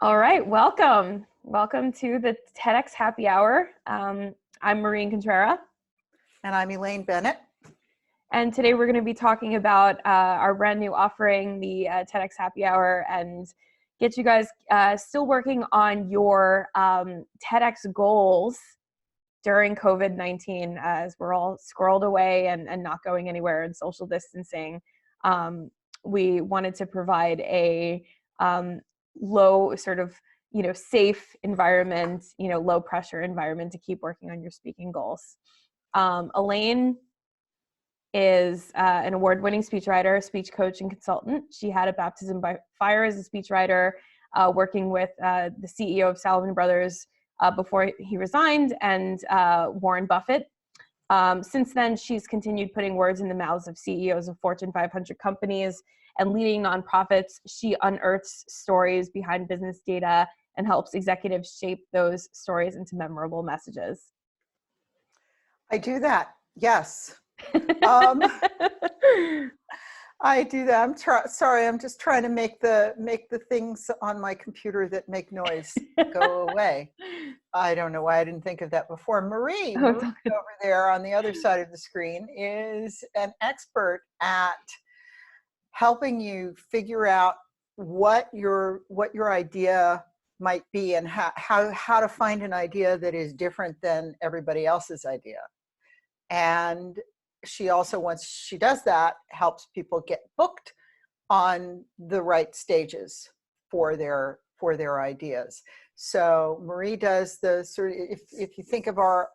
All right, welcome. Welcome to the TEDx Happy Hour. I'm Marie Incontrera, And I'm Elaine Bennett. and today we're going to be talking about our brand new offering, the TEDx Happy Hour, and get you guys still working on your TEDx goals during COVID-19 as we're all squirreled away and not going anywhere and social distancing. We wanted to provide a low sort of, safe environment, low pressure environment to keep working on your speaking goals. Elaine is an award-winning speechwriter, speech coach, and consultant. She had a baptism by fire as a speechwriter, working with the CEO of Salomon Brothers before he resigned, and Warren Buffett. Since then, she's continued putting words in the mouths of CEOs of Fortune 500 companies and leading nonprofits. She unearths stories behind business data and helps executives shape those stories into memorable messages. I do that. Yes. Um, I do that. Sorry. I'm just trying to make the things on my computer that make noise go away. I don't know why I didn't think of that before. Marie over there on the other side of the screen is an expert at helping you figure out what your idea might be and how to find an idea that is different than everybody else's idea. And she also, once she does that, helps people get booked on the right stages for their ideas. So Marie does the sort of, if you think of our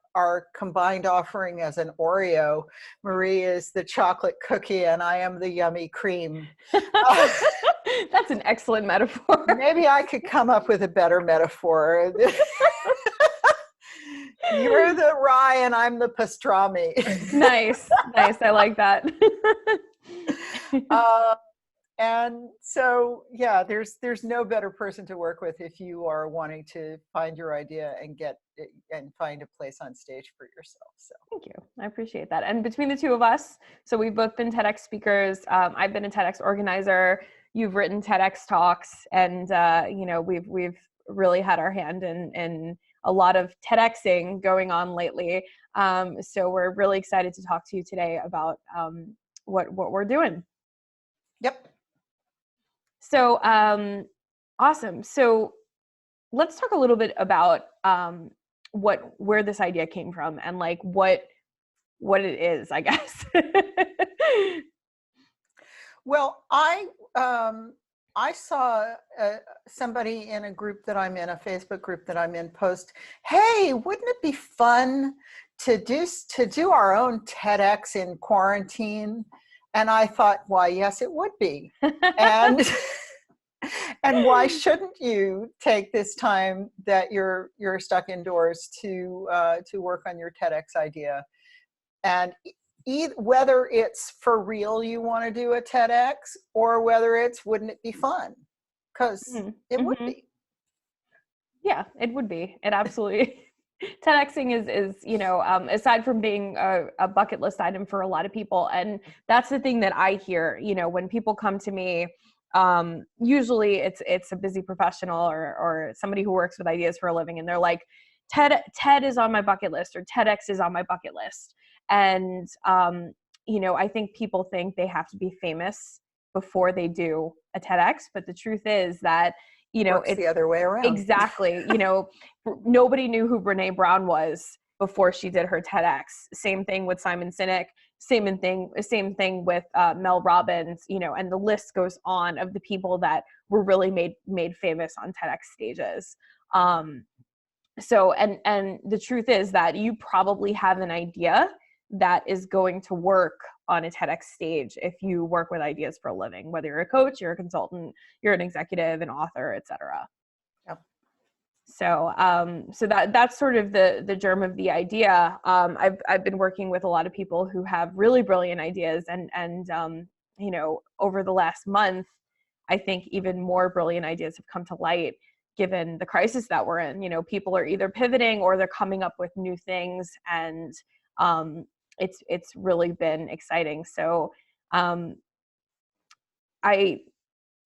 combined offering as an Oreo, Marie is the chocolate cookie and I am the yummy cream. That's an excellent metaphor. Maybe I could come up with a better metaphor. You're the rye and I'm the pastrami. Nice. I like that. And so, yeah, there's no better person to work with if you are wanting to find your idea and find a place on stage for yourself. So thank you. I appreciate that. And between the two of us, so we've both been TEDx speakers. I've been a TEDx organizer. You've written TEDx talks, and we've really had our hand in a lot of TEDxing going on lately. So we're really excited to talk to you today about what we're doing. Yep. So awesome. So let's talk a little bit about where this idea came from and like what it is, I guess. Well, I saw somebody in a group that I'm in, a Facebook group that I'm in, post, "Hey, wouldn't it be fun to do our own TEDx in quarantine?" And I thought, why, yes, it would be. And and why shouldn't you take this time that you're stuck indoors to work on your TEDx idea? And whether it's for real you want to do a TEDx or whether it's wouldn't it be fun? Because it would be. Yeah, it would be. It absolutely. TEDxing is aside from being a bucket list item for a lot of people, and that's the thing that I hear. When people come to me, usually it's a busy professional or somebody who works with ideas for a living, and they're like, TED is on my bucket list, or TEDx is on my bucket list. And I think people think they have to be famous before they do a TEDx, but the truth is that it's the other way around. Exactly. Nobody knew who Brene Brown was before she did her TEDx. Same thing with Simon Sinek. Same thing with Mel Robbins. And the list goes on of the people that were really made famous on TEDx stages. So the truth is that you probably have an idea that is going to work on a TEDx stage if you work with ideas for a living, whether you're a coach, you're a consultant, you're an executive, an author, etc. Yep. So that's sort of the germ of the idea. I've been working with a lot of people who have really brilliant ideas, and over the last month, I think even more brilliant ideas have come to light given the crisis that we're in. People are either pivoting or they're coming up with new things, and it's really been exciting. So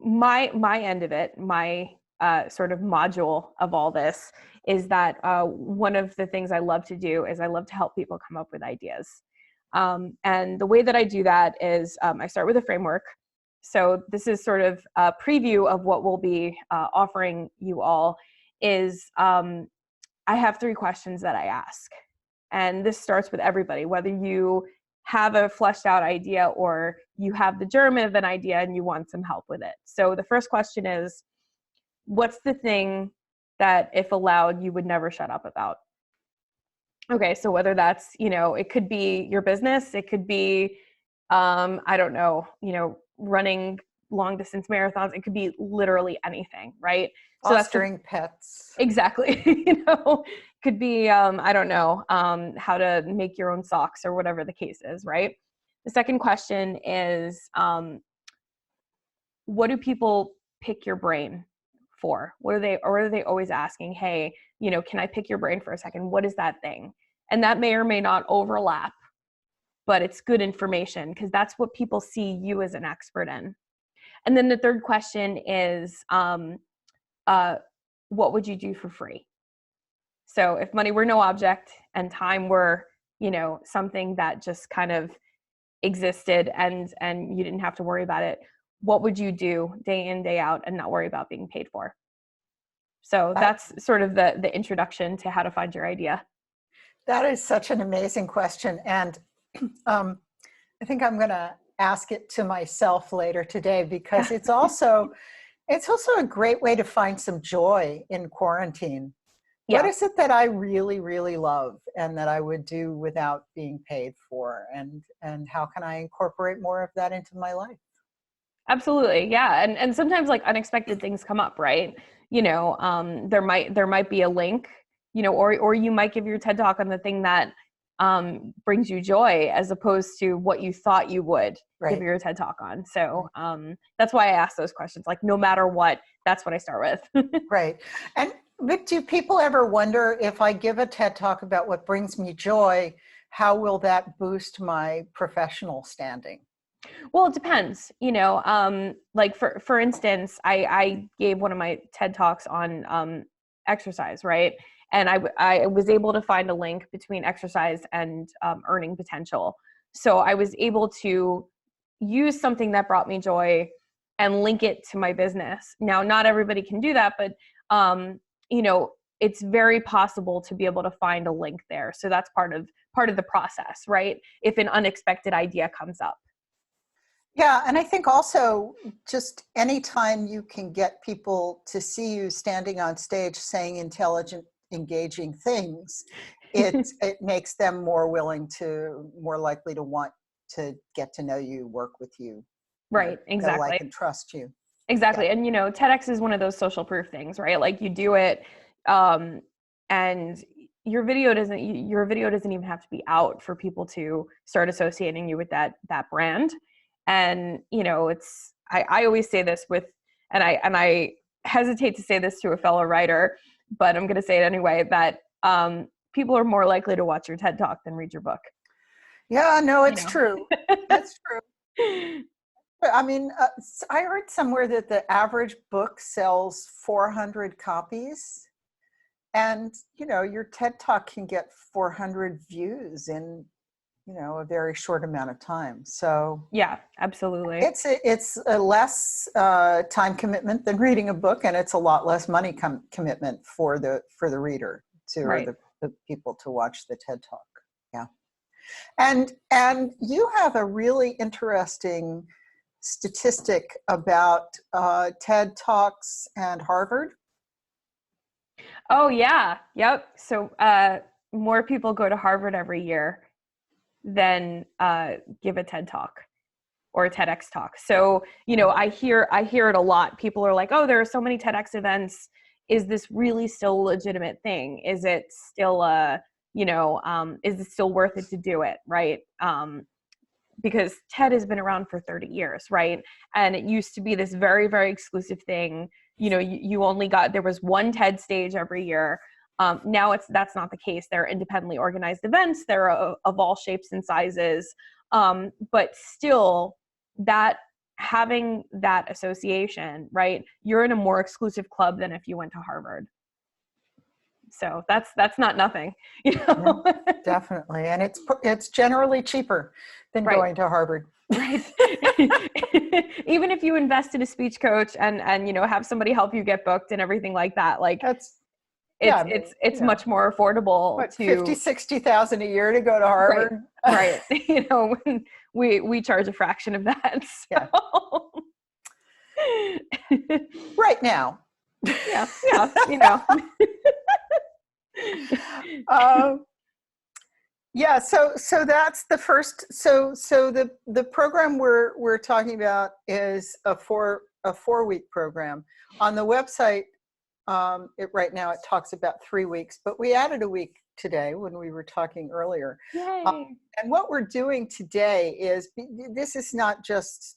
my end of it, my sort of module of all this is that one of the things I love to do is I love to help people come up with ideas. And the way that I do that is I start with a framework. So this is sort of a preview of what we'll be offering you all is I have 3 questions that I ask. And this starts with everybody, whether you have a fleshed out idea or you have the germ of an idea and you want some help with it. So the first question is, what's the thing that if allowed, you would never shut up about? Okay, so whether that's, it could be your business, it could be, I don't know, running long distance marathons, it could be literally anything, right? Fostering pets. Exactly. Could be, I don't know, how to make your own socks or whatever the case is, right? The second question is, what do people pick your brain for? What are they always asking? Hey, can I pick your brain for a second? What is that thing? And that may or may not overlap, but it's good information because that's what people see you as an expert in. And then the third question is, what would you do for free? So if money were no object and time were, something that just kind of existed and you didn't have to worry about it, what would you do day in, day out and not worry about being paid for? So that's sort of the introduction to how to find your idea. That is such an amazing question. And I think I'm going to ask it to myself later today because it's also a great way to find some joy in quarantine. Yeah. What is it that I really, really love and that I would do without being paid for? And how can I incorporate more of that into my life? Absolutely. Yeah. And sometimes like unexpected things come up, right? There might be a link, or you might give your TED Talk on the thing that brings you joy as opposed to what you thought you would give your TED Talk on. So that's why I ask those questions. Like no matter what, that's what I start with. Right. But do people ever wonder, if I give a TED Talk about what brings me joy, how will that boost my professional standing? Well, it depends, like for instance, I gave one of my TED Talks on exercise, right? And I was able to find a link between exercise and earning potential. So I was able to use something that brought me joy and link it to my business. Now, not everybody can do that, but it's very possible to be able to find a link there. So that's part of the process, right? If an unexpected idea comes up. Yeah, and I think also just anytime you can get people to see you standing on stage saying intelligent, engaging things, it makes them more likely to want to get to know you, work with you. Right, exactly. Know, like and trust you. Exactly. Yeah. And TEDx is one of those social proof things, right? Like you do it and your video doesn't even have to be out for people to start associating you with that brand. And I always say this and I hesitate to say this to a fellow writer, but I'm going to say it anyway, that people are more likely to watch your TED Talk than read your book. Yeah, no, it's true. That's true. I mean, I heard somewhere that the average book sells 400 copies. And, your TED Talk can get 400 views in, a very short amount of time. So yeah, absolutely. It's a less time commitment than reading a book, and it's a lot less money commitment for the reader or the people to watch the TED Talk. Yeah. And you have a really interesting statistic about TED Talks and Harvard. Oh yeah. Yep. So more people go to Harvard every year than give a TED Talk or a TEDx talk. So, I hear it a lot. People are like, oh, there are so many TEDx events. Is this really still a legitimate thing? Is it still is it still worth it to do it? Right. Because TED has been around for 30 years, right? And it used to be this very, very exclusive thing. You only there was one TED stage every year. Now that's not the case. There are independently organized events. There are of all shapes and sizes. But still, that having that association, right? You're in a more exclusive club than if you went to Harvard. So that's not nothing, you know? Yeah, definitely. And it's generally cheaper than Right. going to Harvard. Right. Even if you invest in a speech coach and you know, have somebody help you get booked and everything like that, like it's much more affordable. What, to 50,000-60,000 a year to go to Harvard? Right. You know, we charge a fraction of that. So. Yeah. Right now. Yeah, you know. Yeah, so that's the first. So the program we're talking about is a 4-week program. On the website, right now it talks about 3 weeks, but we added a week today when we were talking earlier. Yay. And what we're doing today is, this is not just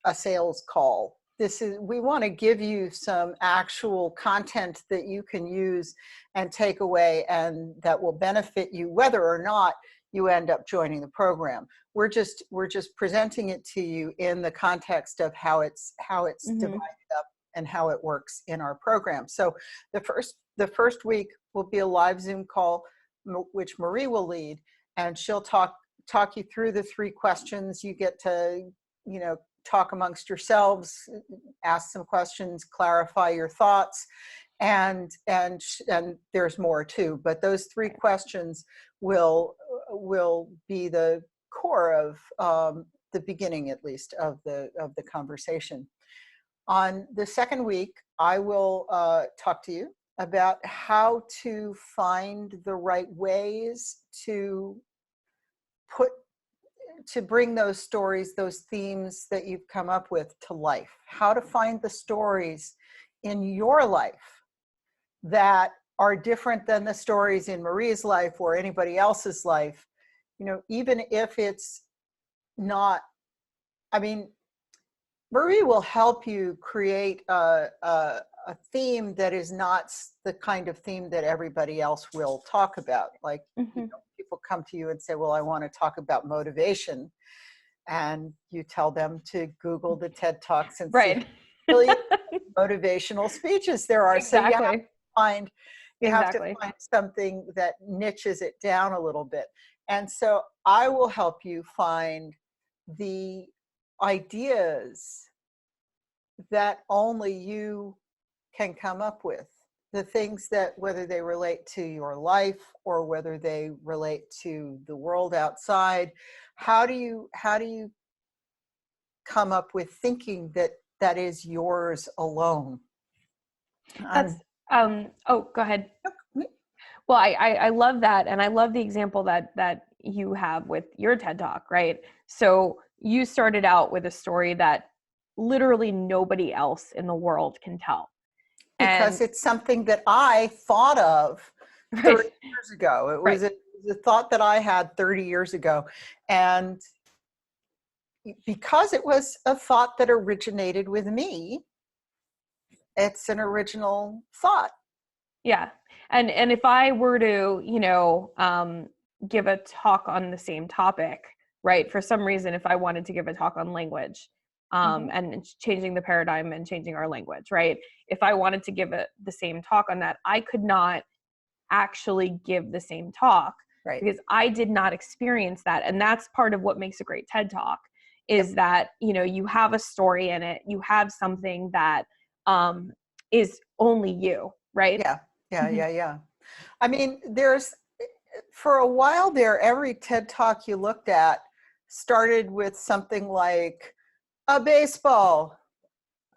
a sales call. We want to give you some actual content that you can use and take away, and that will benefit you whether or not you end up joining the program. We're just presenting it to you in the context of how it's divided up and how it works in our program. So the first week will be a live Zoom call, which Marie will lead, and she'll talk you through the 3 questions. You get to, you know, talk amongst yourselves, ask some questions, clarify your thoughts, and there's more too. But those 3 questions will be the core of the beginning, at least, of the conversation. On the second week, I will talk to you about how to find the right ways to bring those stories, those themes that you've come up with, to life. How to find the stories in your life that are different than the stories in Marie's life or anybody else's life. You know, even if it's not, I mean, Marie will help you create a theme that is not the kind of theme that everybody else will talk about. Like, you know, people come to you and say, well, I want to talk about motivation. And you tell them to Google the TED Talks and see really motivational speeches there are. Exactly. So you have to find something that niches it down a little bit. And so I will help you find the ideas that only you can come up with, the things that, whether they relate to your life or whether they relate to the world outside, how do you come up with thinking that is yours alone? That's oh, go ahead. Well, I love that, and I love the example that you have with your TED Talk, right? So you started out with a story that literally nobody else in the world can tell. Because it's something that I thought of 30 years ago. It was a thought that I had 30 years ago. And because it was a thought that originated with me, it's an original thought. Yeah. And if I were to, you know, give a talk on the same topic, right? For some reason, if I wanted to give a talk on language, and changing the paradigm and changing our language, right? If I wanted to give the same talk on that, I could not actually give the same talk, because I did not experience that. And that's part of what makes a great TED Talk, is that, you know, you have a story in it, you have something that is only you, right? Yeah. I mean, for a while there, every TED Talk you looked at started with something like a baseball,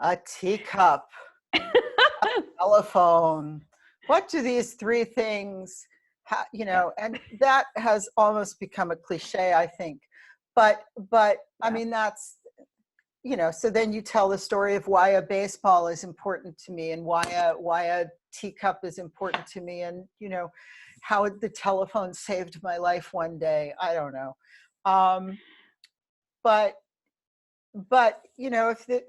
a teacup, a telephone. What do these 3 things, you know, and that has almost become a cliche, I think. But I mean, that's, you know, so then you tell the story of why a baseball is important to me, and why a teacup is important to me, and, you know, how the telephone saved my life one day. I don't know. But you know, if the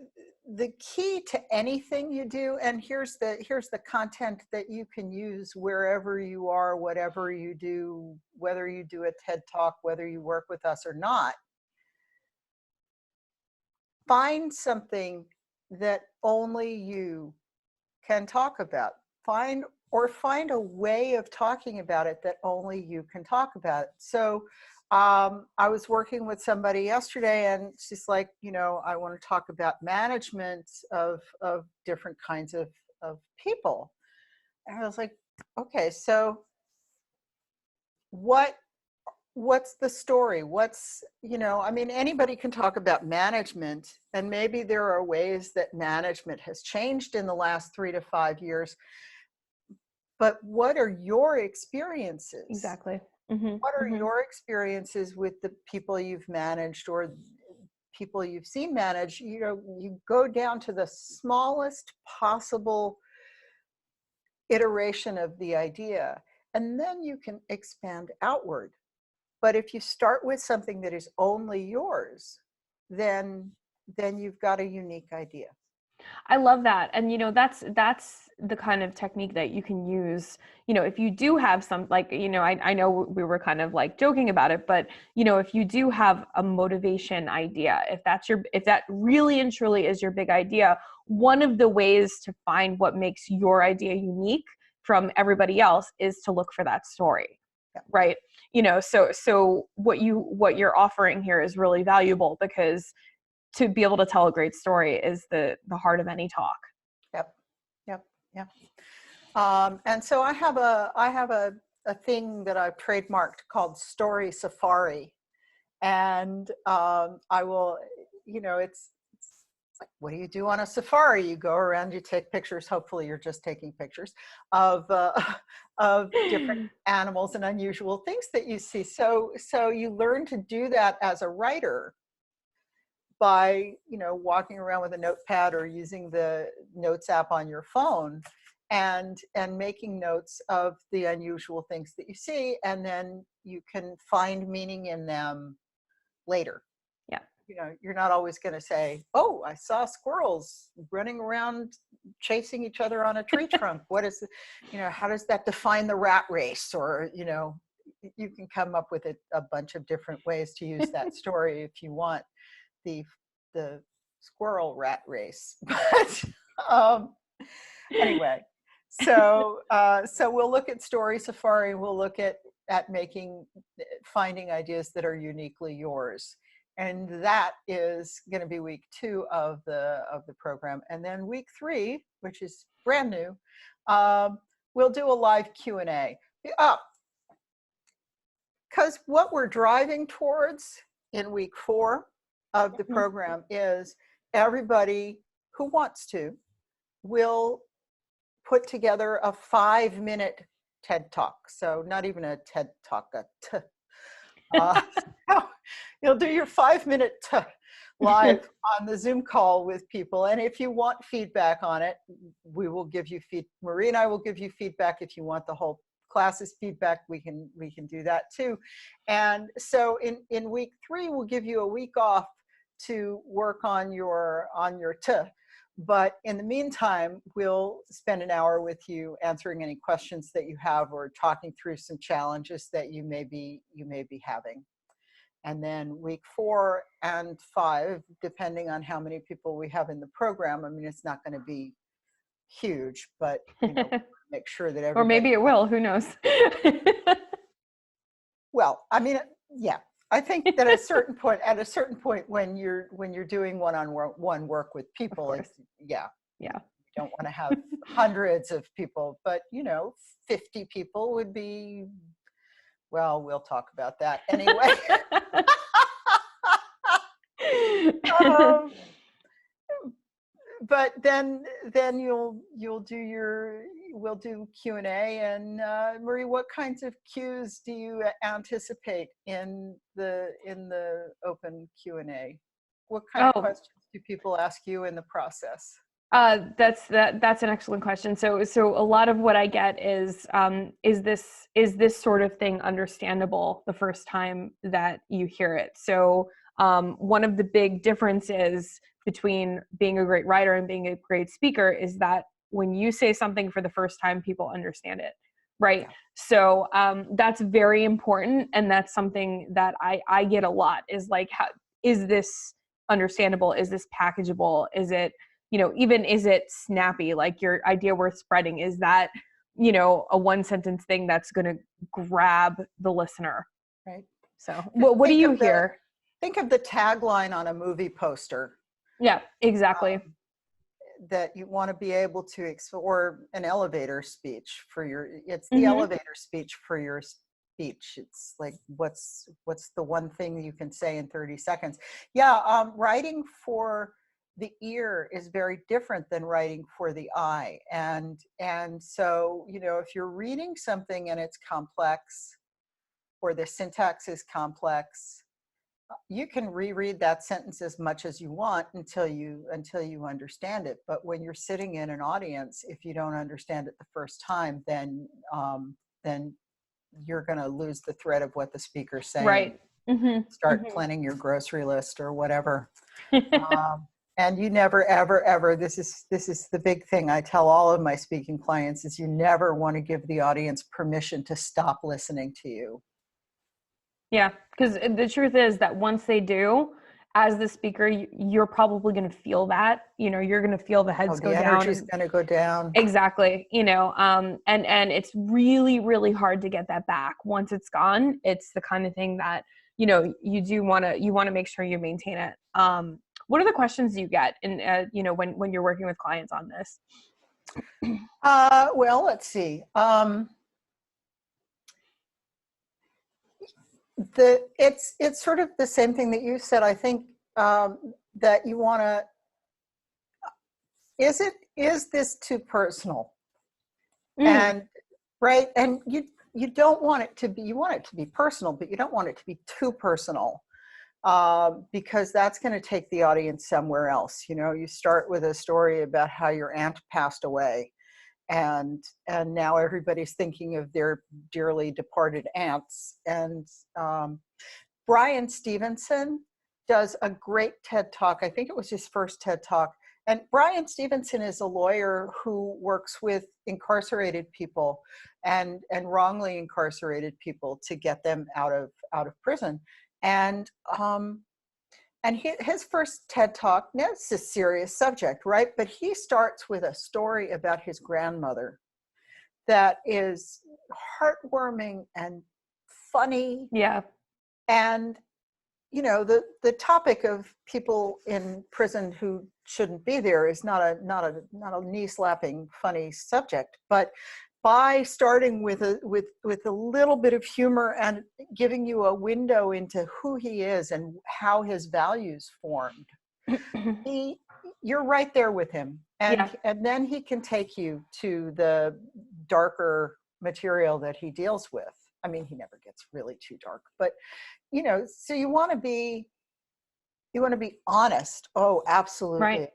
key to anything you do, and here's the content that you can use wherever you are, whatever you do, whether you do a TED Talk, whether you work with us or not, find something that only you can talk about. Find a way of talking about it that only you can talk about it. So I was working with somebody yesterday, and she's like, I want to talk about management of different kinds of people. And I was like, okay, so what's the story? Anybody can talk about management, and maybe there are ways that management has changed in the last 3 to 5 years. But what are your experiences? Exactly. What are your experiences with the people you've managed or people you've seen manage? You go down to the smallest possible iteration of the idea, and then you can expand outward. But if you start with something that is only yours, then you've got a unique idea. I love that. And that's the kind of technique that you can use, if you do have some, like, I know we were kind of like joking about it, but if you do have a motivation idea, if that really and truly is your big idea, one of the ways to find what makes your idea unique from everybody else is to look for that story. Yeah. Right. So what you're offering here is really valuable, because to be able to tell a great story is the heart of any talk. Yep. And so I have a thing that I've trademarked called Story Safari, and I will, it's like, what do you do on a safari? You go around, you take pictures. Hopefully, you're just taking pictures of different animals and unusual things that you see. So you learn to do that as a writer by walking around with a notepad or using the notes app on your phone and making notes of the unusual things that you see, and then you can find meaning in them later. Yeah. You're not always going to say, oh, I saw squirrels running around chasing each other on a tree trunk. What is how does that define the rat race? Or you can come up with a bunch of different ways to use that story if you want the squirrel rat race. But anyway, so we'll look at Story Safari. We'll look at finding ideas that are uniquely yours, and that is going to be week 2 of the program. And then week 3, which is brand new, we'll do a live Q&A. Because what we're driving towards in week 4 of the program is everybody who wants to will put together a 5-minute TED Talk. So not even a TED Talk, you'll do your 5-minute live on the Zoom call with people. And if you want feedback on it, we will give you Marie and I will give you feedback. If you want the whole class's feedback, we can do that too. And so in week 3, we'll give you a week off to work on your but in the meantime, we'll spend an hour with you answering any questions that you have or talking through some challenges that you may be having. And then week 4 and 5, depending on how many people we have in the program, it's not going to be huge, but make sure that everybody. Or maybe it will, who knows? Well, yeah. I think that at a certain point when you're doing one-on-one work with people, yeah. You don't want to have hundreds of people, but 50 people would be, well, we'll talk about that anyway. But then we'll do Q&A. And Marie, what kinds of cues do you anticipate in the open Q&A? What kind of questions do people ask you in the process? That's an excellent question. So a lot of what I get is this sort of thing understandable the first time that you hear it? So one of the big differences between being a great writer and being a great speaker is that when you say something for the first time, people understand it, right? Yeah. So that's very important, and that's something that I get a lot, is like, how is this understandable? Is this packageable? Is it, even, is it snappy? Like, your idea worth spreading? Is that, a one sentence thing that's going to grab the listener? Right. So what do you hear? Think of the tagline on a movie poster. Yeah, exactly. That you want to be able to, or an elevator speech for it's the elevator speech for your speech. It's like, what's the one thing you can say in 30 seconds? Yeah. Writing for the ear is very different than writing for the eye. And so, if you're reading something and it's complex, or the syntax is complex, you can reread that sentence as much as you want until you understand it. But when you're sitting in an audience, if you don't understand it the first time, then you're going to lose the thread of what the speaker's saying. Right. Start planning your grocery list or whatever. And you never, ever, ever, this is the big thing I tell all of my speaking clients, is you never want to give the audience permission to stop listening to you. Yeah, because the truth is that once they do, as the speaker, you're probably going to feel that, you're going to feel the heads go down. The energy's going to go down. Exactly. And it's really, really hard to get that back. Once it's gone, it's the kind of thing that, you want to make sure you maintain it. What are the questions you get when you're working with clients on this? Well, let's see. It's sort of the same thing that you said. I think that you want to, is this too personal? And right, and you don't want it to be, you want it to be personal, but you don't want it to be too personal, because that's going to take the audience somewhere else. You start with a story about how your aunt passed away, and now everybody's thinking of their dearly departed aunts. And Brian Stevenson does a great TED Talk. I think it was his first TED Talk. And Brian Stevenson is a lawyer who works with incarcerated people and wrongly incarcerated people to get them out of prison. And his first TED Talk, now it's a serious subject, right? But he starts with a story about his grandmother that is heartwarming and funny. Yeah. And, the topic of people in prison who shouldn't be there is not a knee-slapping funny subject. But by starting with a little bit of humor and giving you a window into who he is and how his values formed, you're right there with him. And then he can take you to the darker material that he deals with. I mean, he never gets really too dark, but so you want to be honest. Oh, absolutely. Right.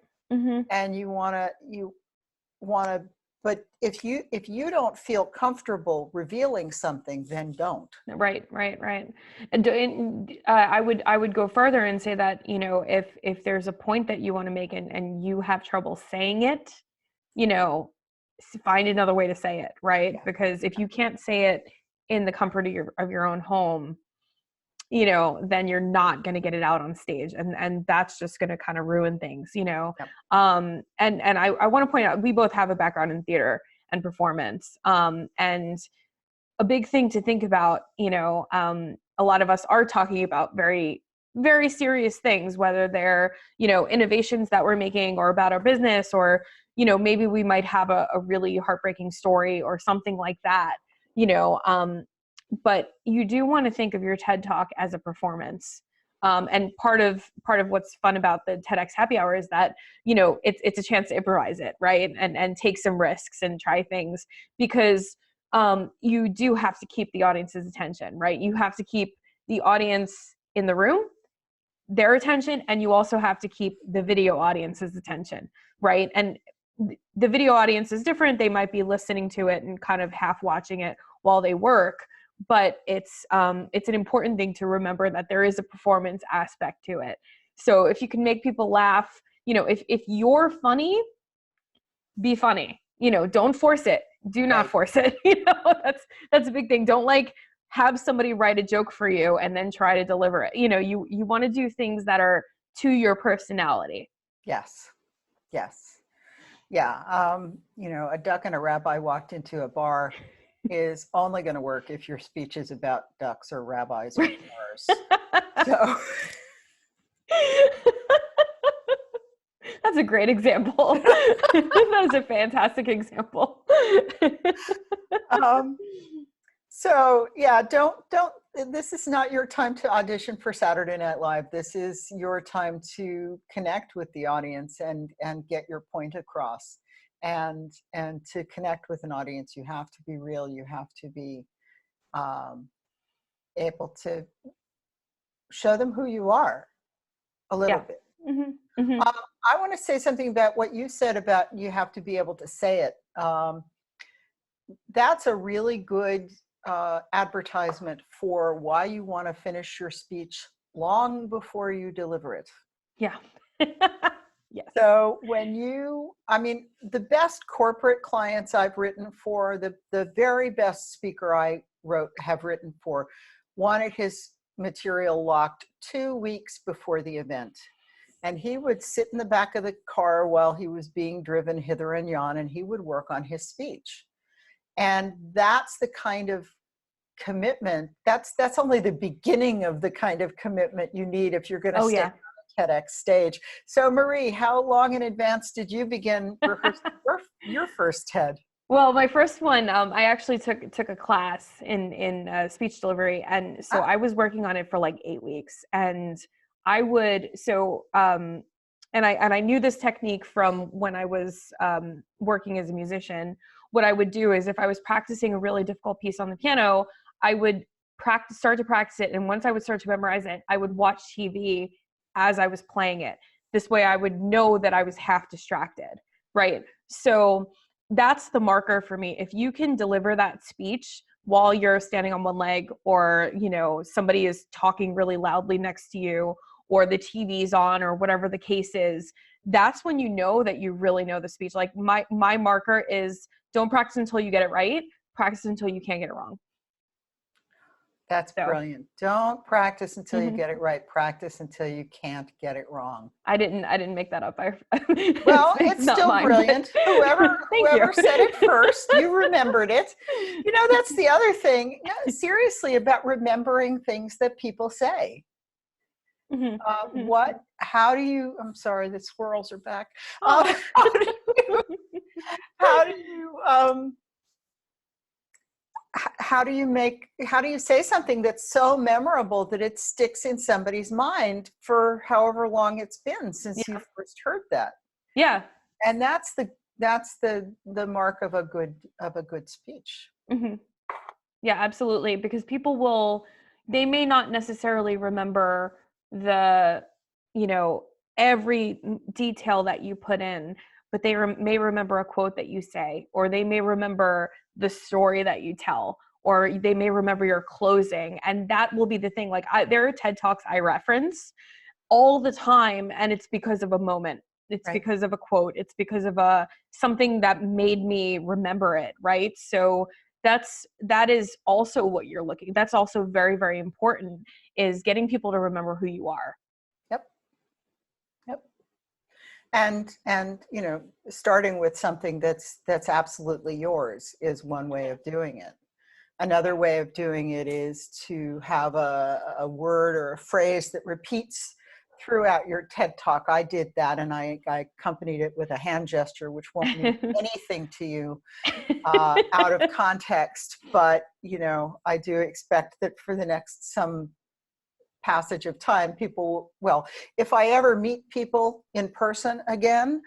And you want to, but if you don't feel comfortable revealing something, then don't. Right. And I would go further and say that, if there's a point that you want to make and you have trouble saying it, find another way to say it. Right. Yeah. Because if you can't say it in the comfort of your own home, then you're not going to get it out on stage. And that's just going to kind of ruin things, Yep. And I want to point out, we both have a background in theater and performance. And a big thing to think about, a lot of us are talking about very, very serious things, whether they're, innovations that we're making or about our business, or, maybe we might have a really heartbreaking story or something like that, but you do want to think of your TED Talk as a performance. And part of what's fun about the TEDx Happy Hour is that, it's a chance to improvise it, right? And take some risks and try things, because you do have to keep the audience's attention, right? You have to keep the audience in the room, their attention, and you also have to keep the video audience's attention, right? And the video audience is different. They might be listening to it and kind of half watching it while they work. But it's an important thing to remember that there is a performance aspect to it. So if you can make people laugh, if you're funny, be funny. Don't force it. Do not force it. That's a big thing. Don't have somebody write a joke for you and then try to deliver it. You want to do things that are to your personality. Yes. Yes. Yeah. A duck and a rabbi walked into a bar is only going to work if your speech is about ducks or rabbis or bars. So that's a great example. That is a fantastic example. So yeah, don't, this is not your time to audition for Saturday Night Live. This is your time to connect with the audience and get your point across. And to connect with an audience, you have to be real. You have to be able to show them who you are a little bit. Mm-hmm. Mm-hmm. I want to say something about what you said about you have to be able to say it. That's a really good advertisement for why you want to finish your speech long before you deliver it. Yeah. Yes. So the best corporate clients I've written for, the very best speaker I have written for, wanted his material locked 2 weeks before the event. And he would sit in the back of the car while he was being driven hither and yon, and he would work on his speech. And that's the kind of commitment, that's only the beginning of the kind of commitment you need if you're going to stay on a TEDx stage. So Marie, how long in advance did you begin rehearsing your first TED? Well, my first one, I actually took a class in speech delivery, and so I was working on it for like 8 weeks, and I would and I knew this technique from when I was working as a musician. What I would do is if I was practicing a really difficult piece on the piano, I would start to practice it, and once I would start to memorize it, I would watch TV as I was playing it. This way I would know that I was half distracted, right? So that's the marker for me. If you can deliver that speech while you're standing on one leg, or somebody is talking really loudly next to you, or the TV's on, or whatever the case is, that's when you know that you really know the speech. Like my marker is, don't practice until you get it right. Practice until you can't get it wrong. That's brilliant. Don't practice until you get it right. Practice until you can't get it wrong. I didn't make that up. Well, it's still mine, brilliant. Whoever said it first, you remembered it. That's the other thing. Seriously, about remembering things that people say. Mm-hmm. How do you? I'm sorry, the squirrels are back. How do you say something that's so memorable that it sticks in somebody's mind for however long it's been since you first heard that? Yeah. And that's the mark of a good speech. Mm-hmm. Yeah, absolutely. Because they may not necessarily remember every detail that you put in, but they may remember a quote that you say, or they may remember the story that you tell, or they may remember your closing. And that will be the thing. Like there are TED Talks I reference all the time, and it's because of a moment. It's because of a quote. It's because of something that made me remember it, right? So that is also what you're looking. That's also very, very important, is getting people to remember who you are. Yep. And starting with something that's absolutely yours is one way of doing it. Another way of doing it is to have a word or a phrase that repeats throughout your TED Talk. I did that, and I accompanied it with a hand gesture, which won't mean anything to you out of context. But, I do expect that for the next some passage of time, if I ever meet people in person again,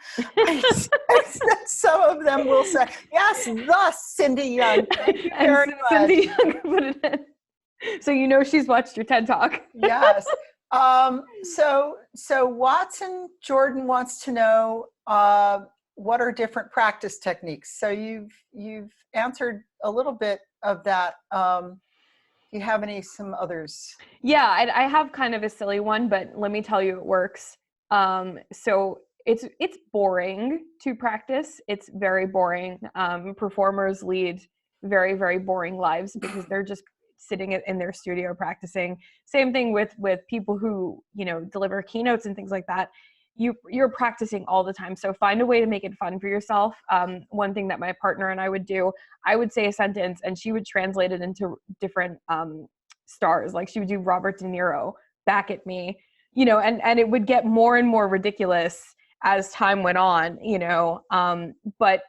some of them will say, yes, thus Cindy Young. Thank you very much. Cindy Young put it in. So she's watched your TED Talk. Yes. So Watson Jordan wants to know what are different practice techniques. So you've answered a little bit of that. Do you have some others? Yeah, I have kind of a silly one, but let me tell you, it works. So it's boring to practice. It's very boring. Performers lead very, very boring lives because they're just sitting in their studio practicing. Same thing with people who, you know, deliver keynotes and things like that. You're practicing all the time. So find a way to make it fun for yourself. One thing that my partner and I would do, I would say a sentence and she would translate it into different stars. Like she would do Robert De Niro back at me, you know, and it would get more and more ridiculous as time went on, you know, but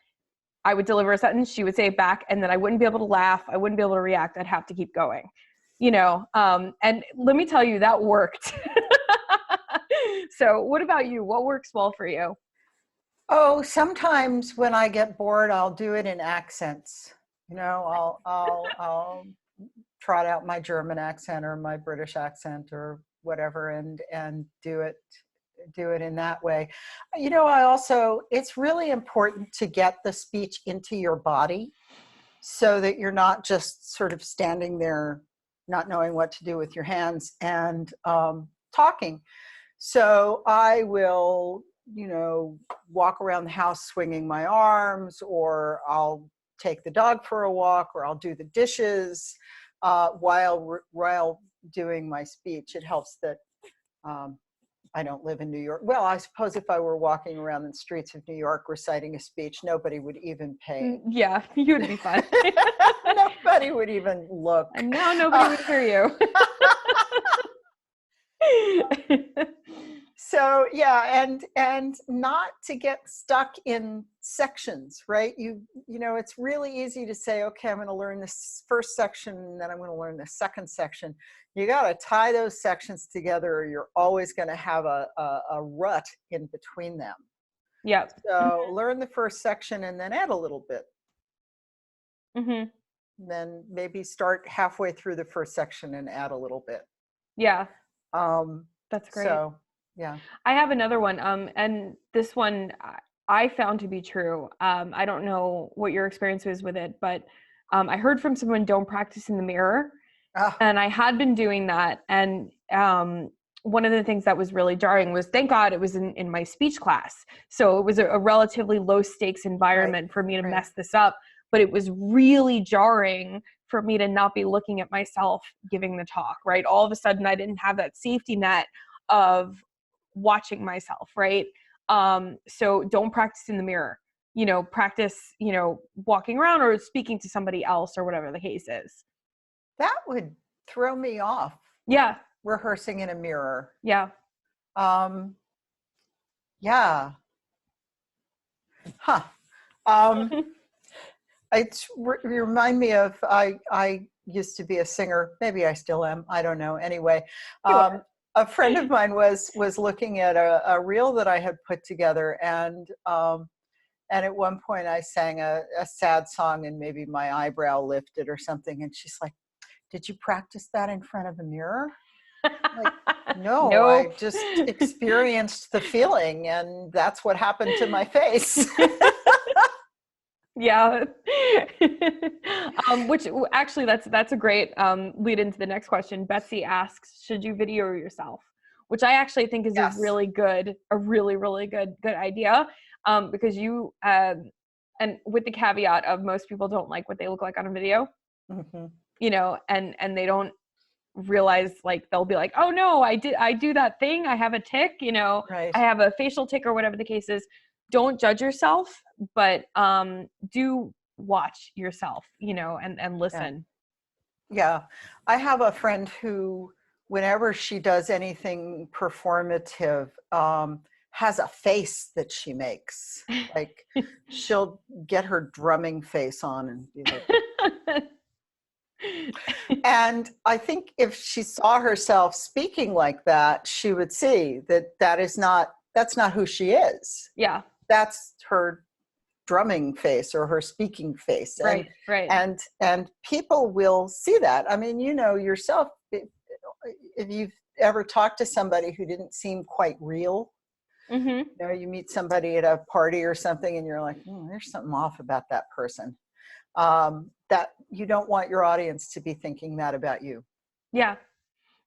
I would deliver a sentence, she would say it back, and then I wouldn't be able to laugh. I wouldn't be able to react. I'd have to keep going, you know? And let me tell you, that worked. So what about you? What works well for you? Oh, sometimes when I get bored, I'll do it in accents. You know, I'll trot out my German accent or my British accent or whatever, and do it in that way. You know, it's really important to get the speech into your body so that you're not just sort of standing there not knowing what to do with your hands and talking. So I will, you know, walk around the house swinging my arms, or I'll take the dog for a walk, or I'll do the dishes while doing my speech. It helps that I don't live in New York. Well, I suppose if I were walking around the streets of New York reciting a speech, nobody would even pay. Yeah, you would be fine. Nobody would even look. And now nobody would hear you. So yeah, and not to get stuck in sections, right? You know, it's really easy to say, okay, I'm going to learn this first section, and then I'm going to learn the second section. You got to tie those sections together, or you're always going to have a rut in between them. Yeah. So learn the first section and then add a little bit. Mm-hmm. Then maybe start halfway through the first section and add a little bit. Yeah. That's great. So, yeah. I have another one. And this one I found to be true. I don't know what your experience was with it, but I heard from someone, don't practice in the mirror. And I had been doing that. And one of the things that was really jarring was, thank God it was in my speech class. So it was a relatively low stakes environment for me to mess this up. But it was really jarring for me to not be looking at myself giving the talk, right? All of a sudden, I didn't have that safety net of watching myself, right? So don't practice in the mirror, you know, practice, you know, walking around or speaking to somebody else or whatever the case is. That would throw me off. Yeah. Rehearsing in a mirror. Yeah. Yeah. Huh. You remind me of, I used to be a singer. Maybe I still am. I don't know. Anyway, a friend of mine was looking at a reel that I had put together, and at one point I sang a sad song, and maybe my eyebrow lifted or something, and she's like, "Did you practice that in front of a mirror?" Like, no, Nope. I just experienced the feeling, and that's what happened to my face. Yeah. Which actually that's a great lead into the next question. Betsy asks, should you video yourself? Which I actually think is Yes. a really good idea. Because you and with the caveat of most people don't like what they look like on a video. Mm-hmm. You know, and they don't realize, like, they'll be like, oh no, I do that thing, I have a tick, you know, Right. I have a facial tick or whatever the case is. Don't judge yourself, but do watch yourself, you know, and listen. Yeah. I have a friend who, whenever she does anything performative, has a face that she makes. Like, she'll get her drumming face on and be like, and I think if she saw herself speaking like that, she would see that that's not who she is. Yeah. That's her drumming face or her speaking face. And, right. And people will see that. I mean, you know yourself, if you've ever talked to somebody who didn't seem quite real, Mm-hmm. you know, you meet somebody at a party or something and you're like, there's something off about that person. That you don't want your audience to be thinking that about you. Yeah.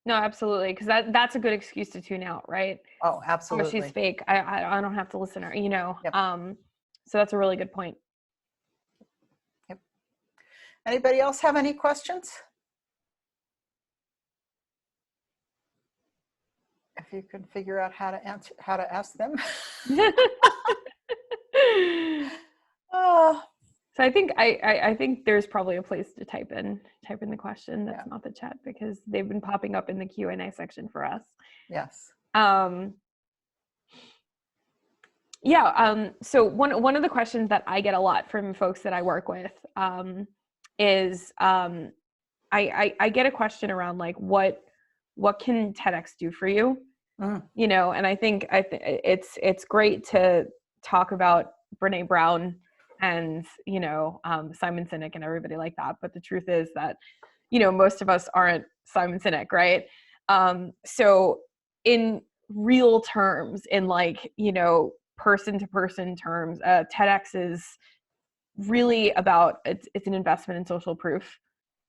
No, absolutely. Because that's a good excuse to tune out, right? Oh, absolutely. Oh, she's fake. I don't have to listen to her, you know. Yep. So that's a really good point. Yep. Anybody else have any questions? if you can figure out how to ask them. Oh. So I think there's probably a place to type in the question that's not the chat, because they've been popping up in the Q&A section for us. Yes. So one of the questions that I get a lot from folks that I work with is I get a question around like, what can TEDx do for you? You know, and I think it's great to talk about Brene Brown and, you know, Simon Sinek and everybody like that. But the truth is that, you know, most of us aren't Simon Sinek, right? So in real terms, in like, you know, person to person terms, TEDx is really about, it's an investment in social proof.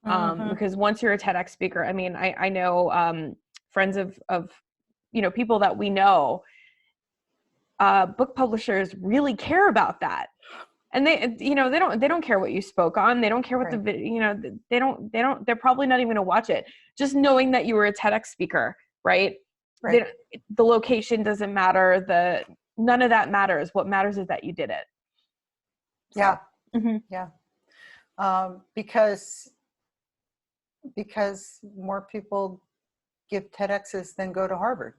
Because once you're a TEDx speaker, I mean, I know friends of, you know, people that we know, book publishers really care about that. And they, you know, they don't care what you spoke on. They don't care what the, you know, they're probably not even gonna watch it. Just knowing that you were a TEDx speaker, right? The location doesn't matter. None of that matters. What matters is that you did it. So. Yeah. Mm-hmm. Yeah. Because more people give TEDx's than go to Harvard.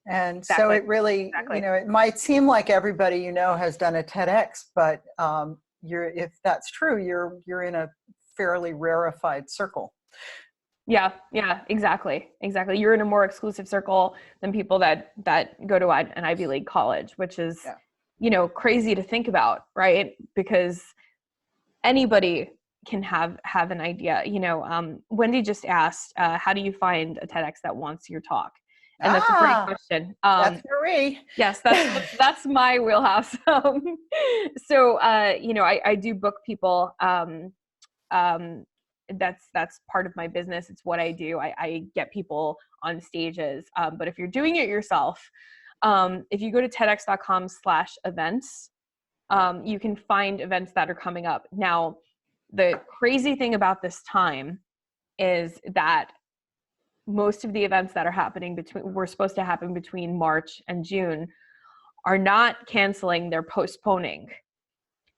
And exactly. So it really, you know, it might seem like everybody you know has done a TEDx, but if that's true, you're in a fairly rarefied circle. Yeah, exactly. You're in a more exclusive circle than people that go to an Ivy League college, which is, you know, crazy to think about, right? Because anybody can have an idea. You know, Wendy just asked, how do you find a TEDx that wants your talk? And that's a great question. That's Marie. Yes, that's my wheelhouse. So, you know, I do book people. That's part of my business. It's what I do. I get people on stages. But if you're doing it yourself, if you go to TEDx.com/events, you can find events that are coming up. Now, the crazy thing about this time is that most of the events that are happening were supposed to happen between March and June are not canceling, they're postponing.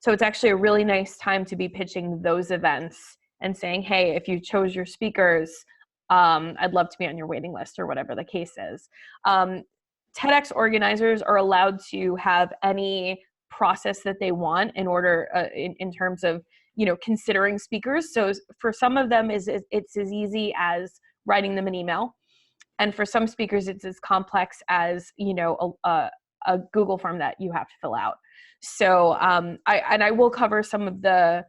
So it's actually a really nice time to be pitching those events and saying, hey, if you chose your speakers, I'd love to be on your waiting list, or whatever the case is. TEDx organizers are allowed to have any process that they want in order, in terms of, you know, considering speakers. So for some of them, it's as easy as writing them an email. And for some speakers, it's as complex as, you know, a Google form that you have to fill out. So I will cover some of the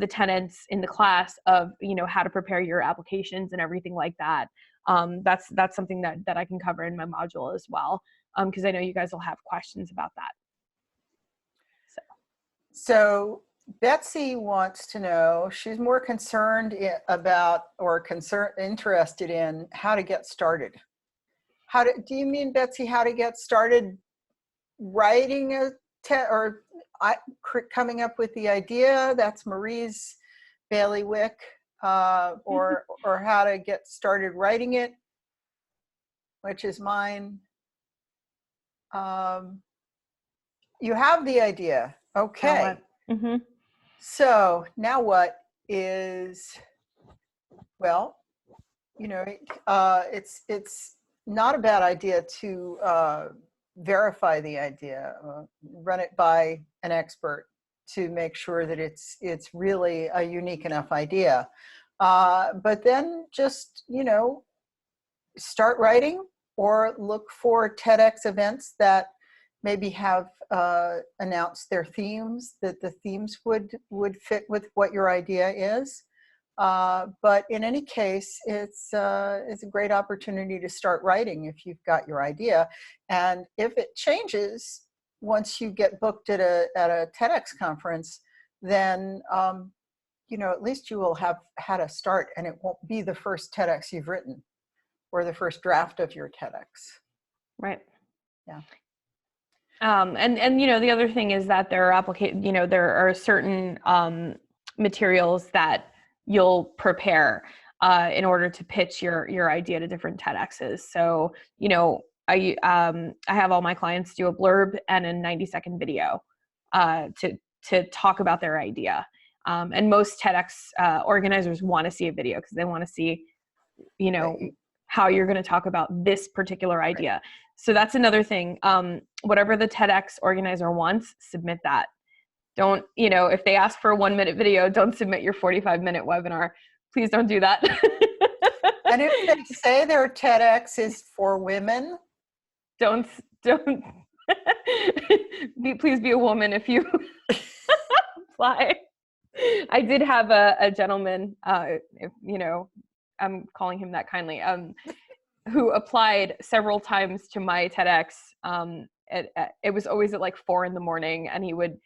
tenets in the class of, you know, how to prepare your applications and everything like that. That's something that I can cover in my module as well, because I know you guys will have questions about that. So Betsy wants to know, she's more concerned about, or interested in, how to get started. Do you mean, Betsy, how to get started writing or coming up with the idea? That's Marie's bailiwick. Or how to get started writing it, which is mine. You have the idea. Okay. Mm-hmm. So now what is, well, you know, it's not a bad idea to verify the idea, run it by an expert to make sure that it's really a unique enough idea. But then just, you know, start writing, or look for TEDx events that maybe have announced their themes, that the themes would fit with what your idea is. But in any case, it's a great opportunity to start writing if you've got your idea. And if it changes once you get booked at a TEDx conference, then you know, at least you will have had a start, and it won't be the first TEDx you've written or the first draft of your TEDx. Right. Yeah. And you know, the other thing is that there are certain materials that you'll prepare. in order to pitch your idea to different TEDx's. So, I have all my clients do a blurb and a 90-second video to talk about their idea. And most TEDx organizers want to see a video because they want to see, how you're going to talk about this particular idea. Right. So that's another thing. Whatever the TEDx organizer wants, submit that. Don't, if they ask for a 1-minute video, don't submit your 45-minute webinar. Please don't do that. And if they say their TEDx is for women, don't please be a woman if you apply. I did have a gentleman, I'm calling him that kindly, who applied several times to my TEDx. It was always at like 4 a.m, and he would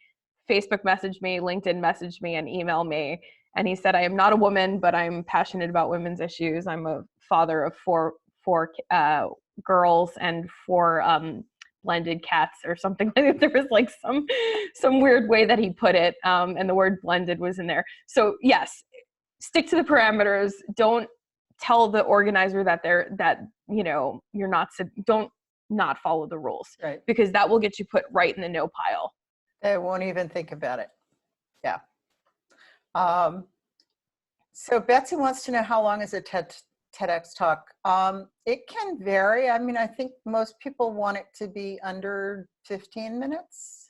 Facebook message me, LinkedIn message me, and email me. And he said, I am not a woman, but I'm passionate about women's issues. I'm a father of four girls and 4 blended cats or something. There was like some weird way that he put it. And the word blended was in there. So yes, stick to the parameters. Don't tell the organizer that you're not follow the rules, right? Because that will get you put right in the no pile. They won't even think about it. Yeah. So Betsy wants to know, how long is a TEDx talk? It can vary. I mean, I think most people want it to be under 15 minutes.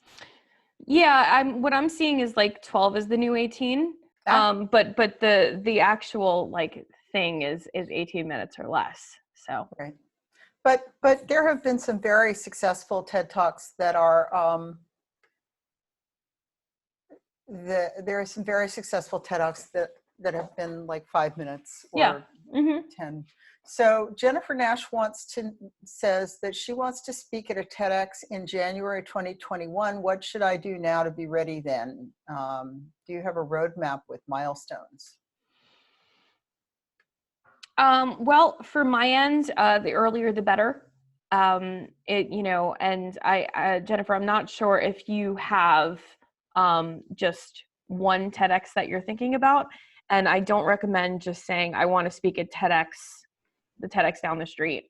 Yeah, what I'm seeing is like 12 is the new 18. But the actual like thing is 18 minutes or less. So right. But there have been some very successful TED Talks that are there are some very successful TED Talks that have been like 5 minutes or 10. So Jennifer Nash says that she wants to speak at a TEDx in January 2021. What should I do now to be ready then? Do you have a roadmap with milestones? Well, for my end, the earlier the better. And Jennifer, I'm not sure if you have just one TEDx that you're thinking about. And I don't recommend just saying, I want to speak at the TEDx down the street,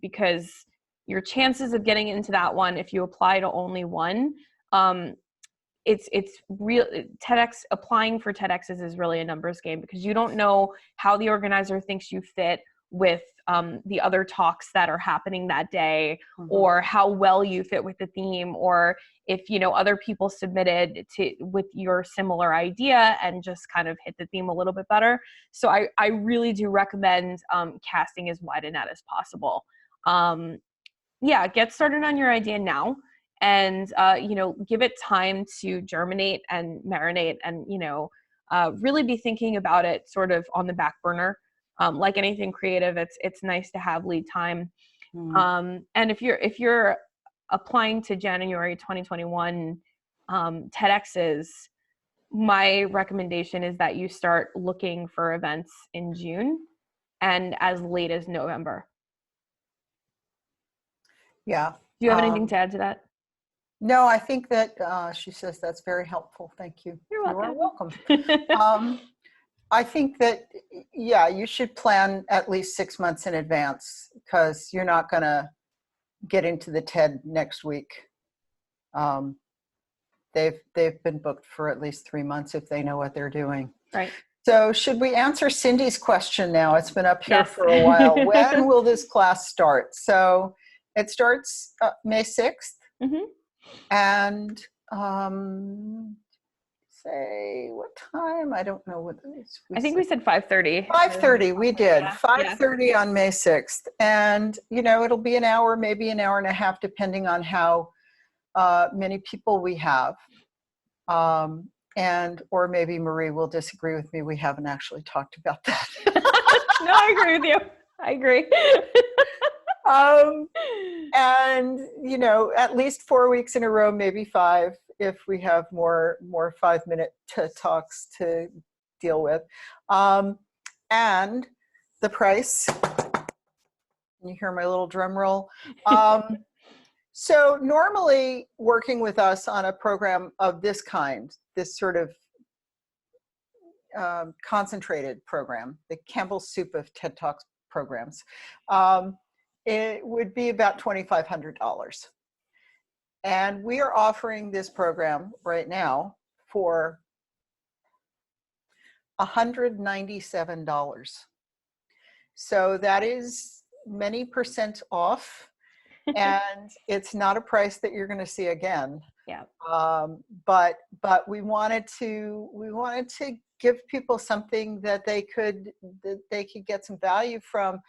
because your chances of getting into that one, if you apply to only one, it's real. TEDx, applying for TEDx's is really a numbers game, because you don't know how the organizer thinks you fit with the other talks that are happening that day, or how well you fit with the theme, or if other people submitted with your similar idea and just kind of hit the theme a little bit better. So I really do recommend casting as wide a net as possible. Get started on your idea now, and give it time to germinate and marinate, and really be thinking about it sort of on the back burner. Like anything creative, it's nice to have lead time. And if you're applying to January 2021 TEDx's, my recommendation is that you start looking for events in June and as late as November. Yeah. Do you have anything to add to that? No, I think that she says that's very helpful. Thank you. You're welcome. You're welcome. I think that, you should plan at least 6 months in advance, because you're not going to get into the TED next week. They've been booked for at least 3 months if they know what they're doing. Right. So should we answer Cindy's question now? It's been up here for a while. When will this class start? So it starts May 6th. And say what time? I don't know what it is. I think we said 5:30. 5:30, we did. 5:30 on May 6th. And, it'll be an hour, maybe an hour and a half, depending on how many people we have. Or maybe Marie will disagree with me. We haven't actually talked about that. No, I agree with you. I agree. And, at least 4 weeks in a row, maybe 5, if we have more 5-minute talks to deal with. And the price, can you hear my little drum roll? So normally working with us on a program of this kind, this sort of concentrated program, the Campbell's Soup of TED Talks programs, it would be about $2,500. And we are offering this program right now for $197. So that is many percent off, and it's not a price that you're going to see again. Yeah. But we wanted to give people something that they could get some value from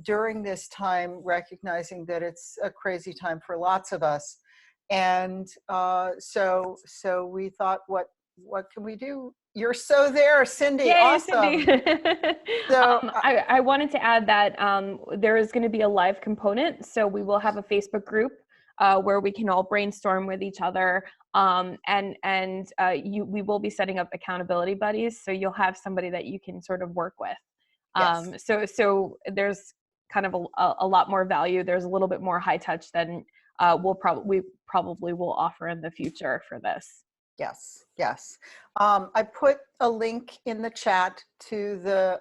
during this time, recognizing that it's a crazy time for lots of us. And so we thought, what can we do? You're so there, Cindy. Yay, awesome. Cindy. So I wanted to add that there is going to be a live component. So we will have a Facebook group where we can all brainstorm with each other. We will be setting up accountability buddies. So you'll have somebody that you can sort of work with. Yes. So there's kind of a lot more value. There's a little bit more high touch than we probably will offer in the future for this. Yes, yes. I put a link in the chat to the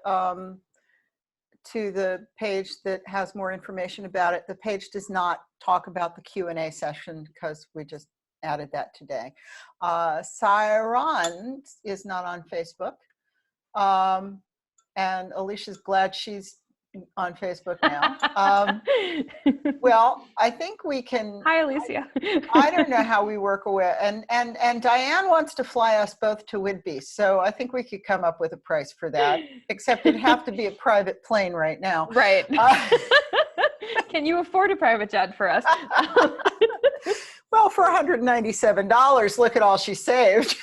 page that has more information about it. The page does not talk about the Q&A session because we just added that today. Siron is not on Facebook. And Alicia's glad she's on Facebook now. Well, I think we can. Hi, Alicia. I don't know how we work away. And Diane wants to fly us both to Whidbey. So I think we could come up with a price for that, except it'd have to be a private plane right now. Right. Can you afford a private jet for us? Well, for $197, look at all she saved.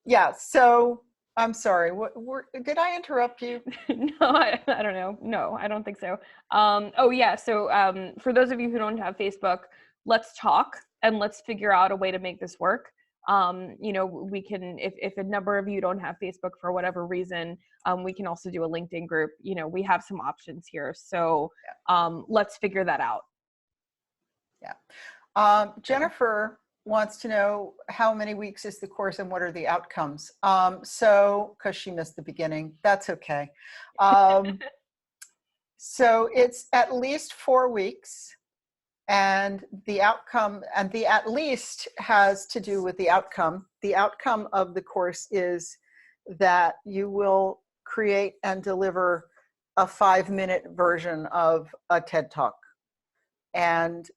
Yeah, so I'm sorry. Did I interrupt you? No, I don't know. No, I don't think so. Oh yeah. So for those of you who don't have Facebook, let's talk and let's figure out a way to make this work. We can, if a number of you don't have Facebook for whatever reason, we can also do a LinkedIn group. We have some options here. So let's figure that out. Yeah. Jennifer wants to know how many weeks is the course and what are the outcomes. So, because she missed the beginning, that's okay. So it's at least 4 weeks, and the outcome, and the at least has to do with the outcome. The outcome of the course is that you will create and deliver a 5-minute version of a TED Talk. And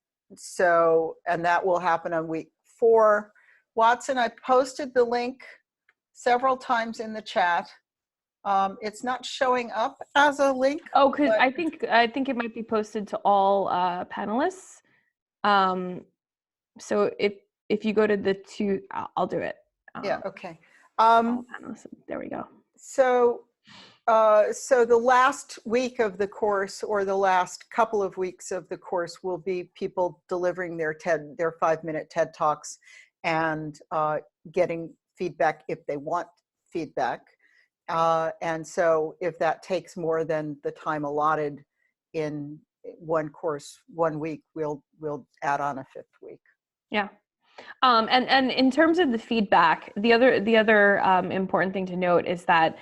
that will happen on week 4. Watson, I posted the link several times in the chat. It's not showing up as a link. Oh, because I think it might be posted to all panelists. So if you go to the two, I'll do it. Yeah. Okay. All panelists. There we go. So the last week of the course, or the last couple of weeks of the course, will be people delivering their 5-minute TED Talks and getting feedback if they want feedback. And so if that takes more than the time allotted in one course, 1 week, we'll add on a 5th week. Yeah. And in terms of the feedback, the other important thing to note is that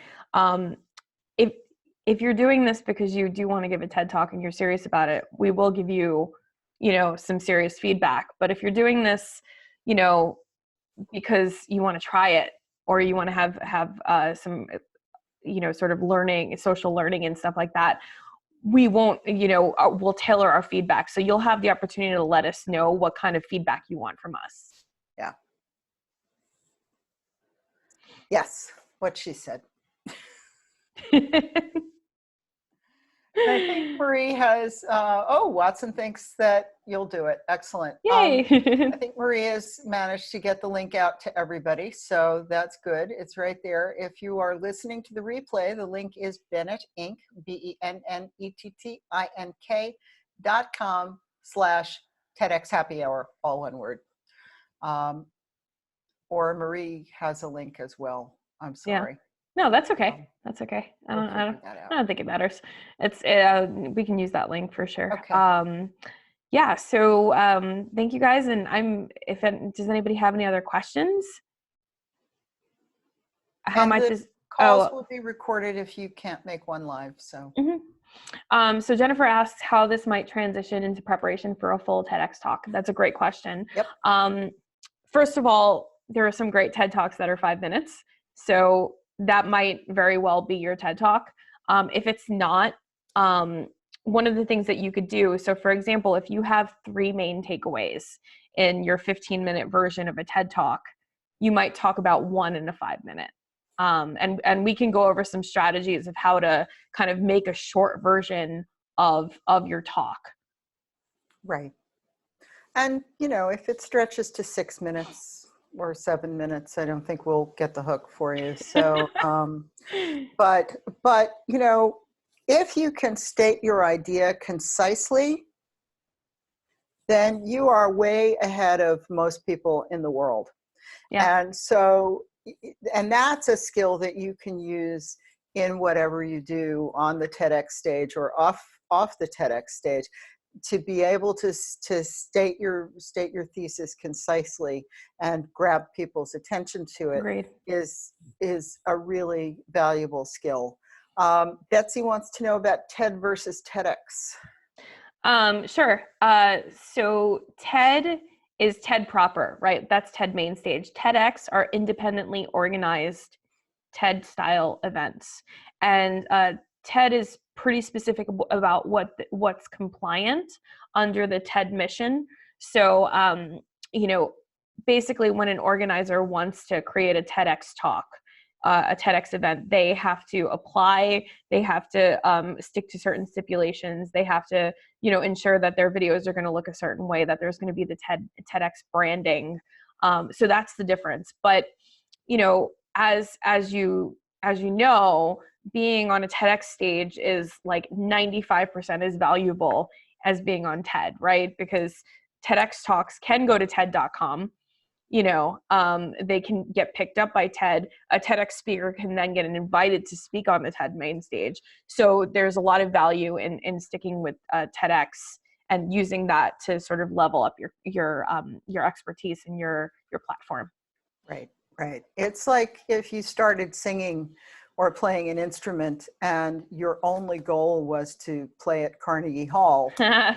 if you're doing this because you do want to give a TED Talk and you're serious about it, we will give you, some serious feedback. But if you're doing this, because you want to try it, or you want to have some, sort of learning, social learning and stuff like that, we won't, we'll tailor our feedback. So you'll have the opportunity to let us know what kind of feedback you want from us. Yeah. Yes, what she said. I think Marie has, Watson thinks that you'll do it. Excellent. Yay. I think Marie has managed to get the link out to everybody, so that's good. It's right there. If you are listening to the replay, the link is Bennett Inc., BENNETTINK.com/TEDx Happy Hour, all one word. Or Marie has a link as well. I'm sorry. Yeah. No, that's okay. That's okay. I don't think it matters. It's we can use that link for sure. Okay. Yeah. So thank you guys. And does anybody have any other questions? How And might the this, calls oh, will be recorded if you can't make one live. So, so Jennifer asks how this might transition into preparation for a full TEDx talk. That's a great question. yep. First of all, there are some great TED Talks that are 5 minutes. So that might very well be your TED Talk. If it's not, one of the things that you could do, so for example, if you have 3 main takeaways in your 15-minute version of a TED Talk, you might talk about one in a 5-minute. And we can go over some strategies of how to kind of make a short version of your talk. Right. And, if it stretches to 6 minutes or 7 minutes, I don't think we'll get the hook for you. So, but, if you can state your idea concisely, then you are way ahead of most people in the world. Yeah. And so, and that's a skill that you can use in whatever you do on the TEDx stage or off the TEDx stage, to be able to state your thesis concisely and grab people's attention to it. Agreed. is a really valuable skill. Betsy wants to know about TED versus TEDx. Sure. So TED is TED proper, right? That's TED main stage. TEDx are independently organized TED style events. And TED is pretty specific about what's compliant under the TED mission. So, basically when an organizer wants to create a TEDx talk, a TEDx event, they have to apply, they have to stick to certain stipulations, they have to, ensure that their videos are going to look a certain way, that there's going to be the TEDx branding. So that's the difference. But, as you know, being on a TEDx stage is like 95% as valuable as being on TED, right? Because TEDx talks can go to TED.com. They can get picked up by TED. A TEDx speaker can then get invited to speak on the TED main stage. So there's a lot of value in sticking with TEDx and using that to sort of level up your expertise in your platform. Right. It's like if you started singing or playing an instrument and your only goal was to play at Carnegie Hall. Yeah,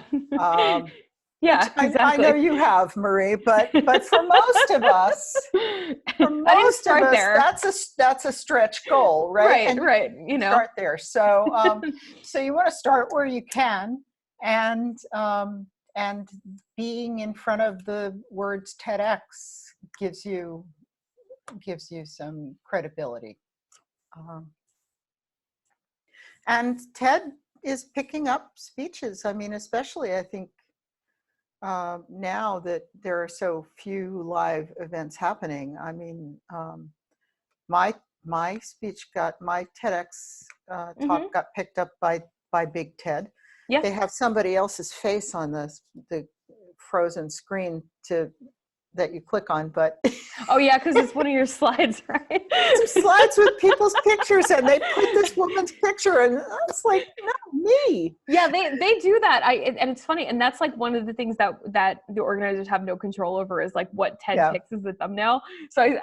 exactly. I know you have, Marie, but for most of us, there. that's a stretch goal, right? Right. Start there. So so you want to start where you can, and being in front of the words TEDx gives you some credibility. And TED is picking up speeches. I mean, especially I think now that there are so few live events happening. I mean, my speech my TEDx talk got picked up by Big TED. Yeah. They have somebody else's face on the frozen screen that you click on, but oh yeah, because it's one of your slides, right? Some slides with people's pictures, and they put this woman's picture, and I was like, no, me. Yeah, they do that. And it's funny, and that's like one of the things that the organizers have no control over, is like what TED picks as the thumbnail. So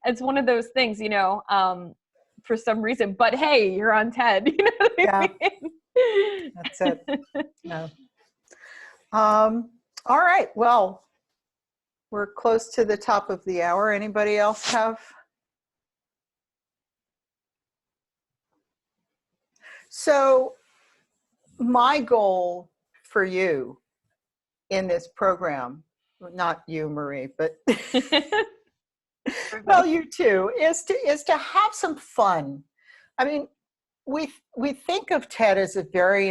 it's one of those things, for some reason. But hey, you're on TED. You know what I mean? That's it. No. All right. Well, we're close to the top of the hour. Anybody else have? So my goal for you in this program, not you, Marie, but well, you too, is to have some fun. I mean, we think of TED as a very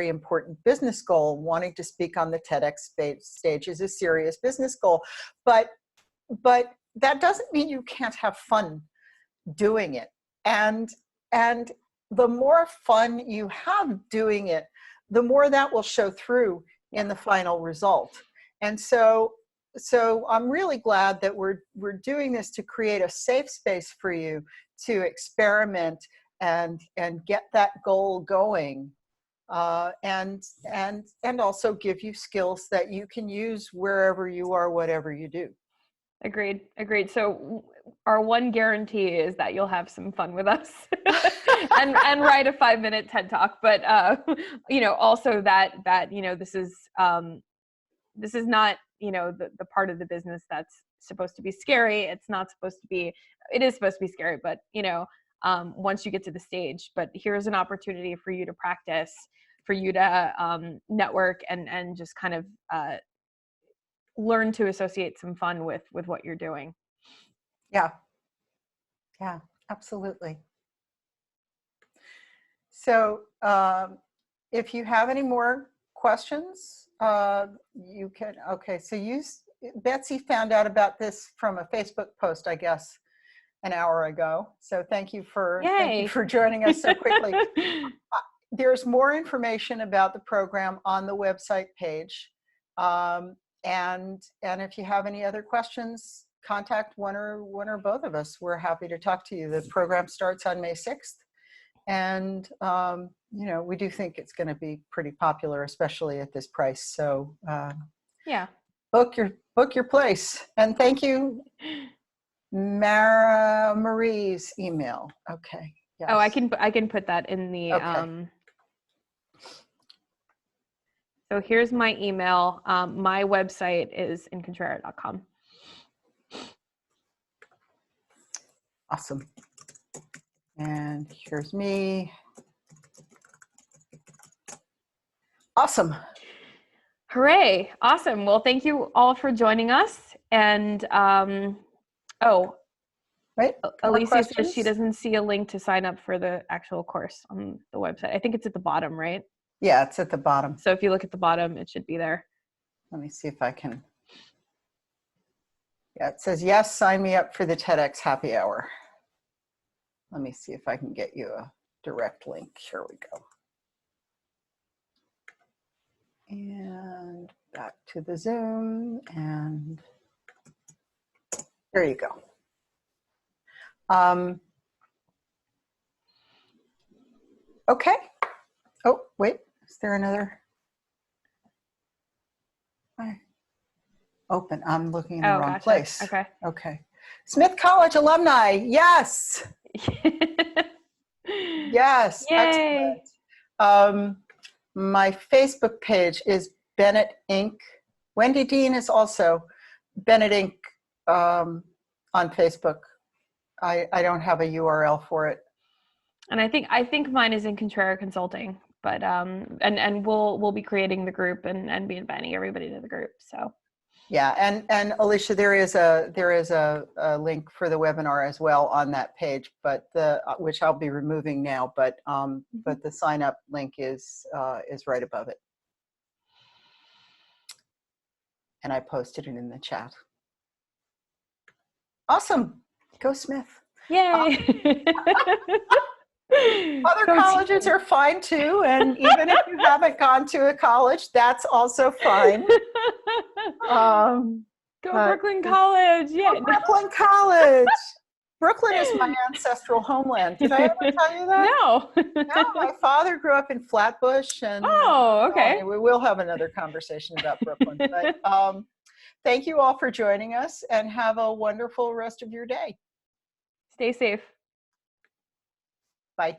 important business goal. Wanting to speak on the TEDx stage is a serious business goal, but that doesn't mean you can't have fun doing it. And the more fun you have doing it, the more that will show through in the final result. And so I'm really glad that we're doing this to create a safe space for you to experiment and get that goal going and also give you skills that you can use wherever you are, whatever you do. Agreed. So our one guarantee is that you'll have some fun with us and write a 5-minute TED Talk. But also that this is not the part of the business that's supposed to be scary. It's not supposed to be. It is supposed to be scary, but once you get to the stage. But here's an opportunity for you to practice, for you to network and just kind of learn to associate some fun with what you're doing. Yeah, absolutely. So if you have any more questions, you can, okay, so Betsy found out about this from a Facebook post, I guess, an hour ago. So thank you for joining us so quickly. There's more information about the program on the website page. And if you have any other questions, contact one or both of us. We're happy to talk to you. The program starts on May 6th. And, we do think it's going to be pretty popular, especially at this price. So book your place. And thank you, Marie's email. Okay. Yes. Oh, I can put that in the, okay. So here's my email. My website is incontrera.com. Awesome. And here's me. Awesome. Hooray. Awesome. Well, thank you all for joining us. And, right. Alicia says she doesn't see a link to sign up for the actual course on the website. I think it's at the bottom, right? Yeah, it's at the bottom. So if you look at the bottom, it should be there. Let me see if I can. Yeah, it says, yes, sign me up for the TEDx happy hour. Let me see if I can get you a direct link. Here we go. And back to the Zoom, and there you go. Okay. Oh, wait, is there another? Open, I'm looking in the wrong place. Okay. Smith College alumni, yes. Yes, yay. Excellent. My Facebook page is Bennett Inc. Wendy Dean is also Bennett Inc. On Facebook. I don't have a URL for it. And I think mine is Incontrera Consulting, but and we'll be creating the group and be inviting everybody to the group. So yeah, and Alicia, there is a link for the webinar as well on that page, but which I'll be removing now, but the sign up link is right above it, and I posted it in the chat. Awesome, go Smith! Yay! Other colleges are fine too, and even if you haven't gone to a college, that's also fine. Go Brooklyn College! Yeah, go Brooklyn College. Brooklyn is my ancestral homeland. Did I ever tell you that? No. No, my father grew up in Flatbush, and okay. We will have another conversation about Brooklyn. But thank you all for joining us, and have a wonderful rest of your day. Stay safe. Bye.